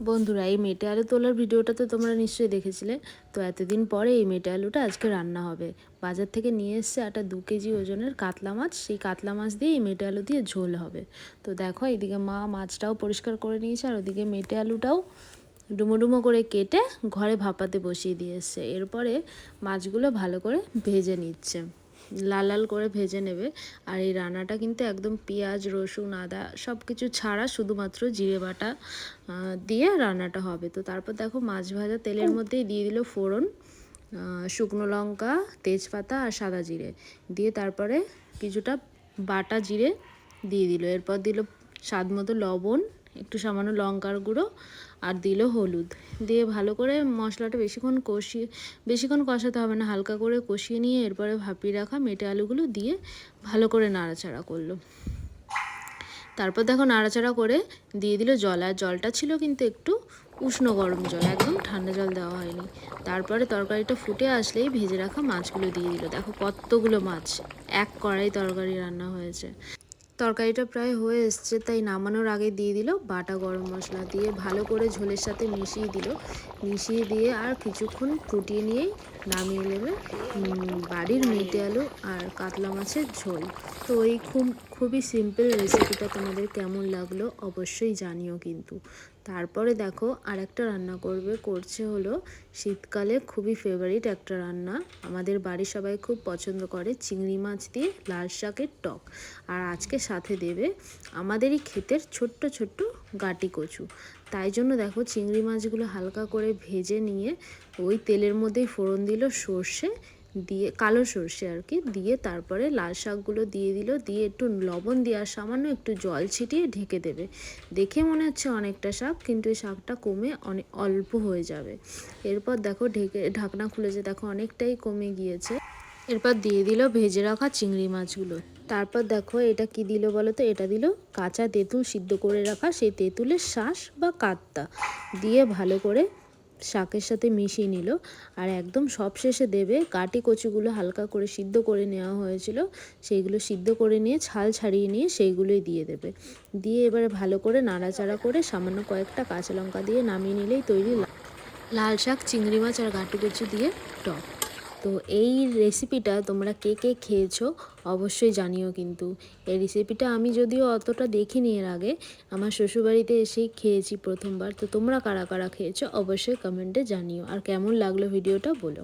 বন্ধুরা, এই মেটে আলু তোলার ভিডিওটা তো তোমরা নিশ্চয়ই দেখেছিলে। তো এতদিন পরে এই মেটে আলুটা আজকে রান্না হবে। বাজার থেকে নিয়ে এসছে একটা 2 কেজি ওজনের কাতলা মাছ। সেই কাতলা মাছ দিয়ে এই মেটে আলু দিয়ে ঝোল হবে। তো দেখো, এইদিকে মা মাছটাও পরিষ্কার করে নিয়েছে, আর ওদিকে মেটে আলুটাও ডুমো ডুমো করে কেটে ঘরে ভাপাতে বসিয়ে দিয়ে এসছে। এরপরে মাছগুলো ভালো করে ভেজে নিচ্ছে, লাল লাল করে ভেজে নেবে। আর এই রান্নাটা কিন্তু একদম পেঁয়াজ রসুন আদা সব কিছু ছাড়া শুধুমাত্র জিরে বাটা দিয়ে রান্নাটা হবে। তো তারপর দেখো, মাছ ভাজা তেলের মধ্যেই দিয়ে দিল ফোড়ন, শুকনো লঙ্কা, তেজপাতা আর সাদা জিরে দিয়ে তারপরে কিছুটা বাটা জিরে দিয়ে দিল। এরপর দিল স্বাদ মতো লবণ, একটু সামান্য লঙ্কার গুঁড়ো আর দিল হলুদ দিয়ে ভালো করে মশলাটা বেশিক্ষণ কষাতে হবে না, হালকা করে কষিয়ে নিয়ে এরপরে ভাপিয়ে রাখা মেটে আলুগুলো দিয়ে ভালো করে নাড়াচাড়া করলো। তারপর দেখো, নাড়াচাড়া করে দিয়ে দিল জল, আর জলটা ছিল কিন্তু একটু উষ্ণ গরম জল, একদম ঠান্ডা জল দেওয়া হয়নি। তারপরে তরকারিটা ফুটে আসলেই ভেজে রাখা মাছগুলো দিয়ে দিল। দেখো কতগুলো মাছ, এক কড়াই তরকারি রান্না হয়েছে। তরকারিটা প্রায় হয়ে এসছে, তাই নামানোর আগে দিয়ে দিল বাটা গরম মশলা দিয়ে ভালো করে ঝোলের সাথে মিশিয়ে দিয়ে আর কিছুক্ষণ ফুটিয়ে নিয়েই নামিয়ে নেবে বাড়ির মেটে আলু আর কাতলা মাছের ঝোল। তো এই খুবই সিম্পল রেসিপিটা তোমাদের কেমন লাগলো অবশ্যই জানিও কিন্তু। তারপরে দেখো, আর একটা রান্না করছে হলো শীতকালে খুবই ফেভারিট একটা রান্না, আমাদের বাড়ির সবাই খুব পছন্দ করে, চিংড়ি মাছ দিয়ে লাল শাকের টক। আর আজকে সাথে দেবে আমাদেরই ক্ষেতের ছোট্ট ছোট্ট গাটি কচু। তাই জন্য দেখো, চিংড়ি মাছগুলো হালকা করে ভেজে নিয়ে ওই তেলের মধ্যেই ফোড়ন দিল সর্ষে দিয়ে, কালো সর্ষে আর কি দিয়ে, তারপরে লাল শাকগুলো দিয়ে দিল, দিয়ে একটু লবণ দিয়ে আর সামান্য একটু জল ছিটিয়ে ঢেকে দেবে। দেখে মনে হচ্ছে অনেকটা শাক, কিন্তু এই শাকটা কমে অনেক অল্প হয়ে যাবে। এরপর দেখো ঢাকনা খুলেছে, দেখো অনেকটাই কমে গিয়েছে। এরপর দিয়ে দিল ভেজে রাখা চিংড়ি মাছগুলো। তারপর দেখো, এটা কি দিল বলো তো, এটা দিল কাঁচা তেঁতুল, সিদ্ধ করে রাখা সেই তেঁতুলের শাঁস বা কাতটা দিয়ে ভালো করে শাকের সাথে মিশিয়ে নিল। আর একদম সবশেষে দেবে কাটি কচুগুলো, হালকা করে সিদ্ধ করে নেওয়া হয়েছিল, সেইগুলো সিদ্ধ করে নিয়ে ছাল ছাড়িয়ে নিয়ে সেইগুলোই দিয়ে দেবে। দিয়ে এবারে ভালো করে নাড়াচাড়া করে সামান্য কয়েকটা কাঁচা লঙ্কা দিয়ে নামিয়ে নিলেই তৈরি লাল শাক, চিংড়ি মাছ আর গাটি কচু দিয়ে টক। তো এই রেসিপিটা তোমরা কে কে খেয়েছো অবশ্যই জানিও কিন্তু। এই রেসিপিটা আমি যদিও অতটা দেখিনি এর আগে, আমার শ্বশুরবাড়িতে এসেই খেয়েছি প্রথমবার। তো তোমরা কারা কারা খেয়েছো অবশ্যই কমেন্টে জানিও, আর কেমন লাগলো ভিডিওটা বলো।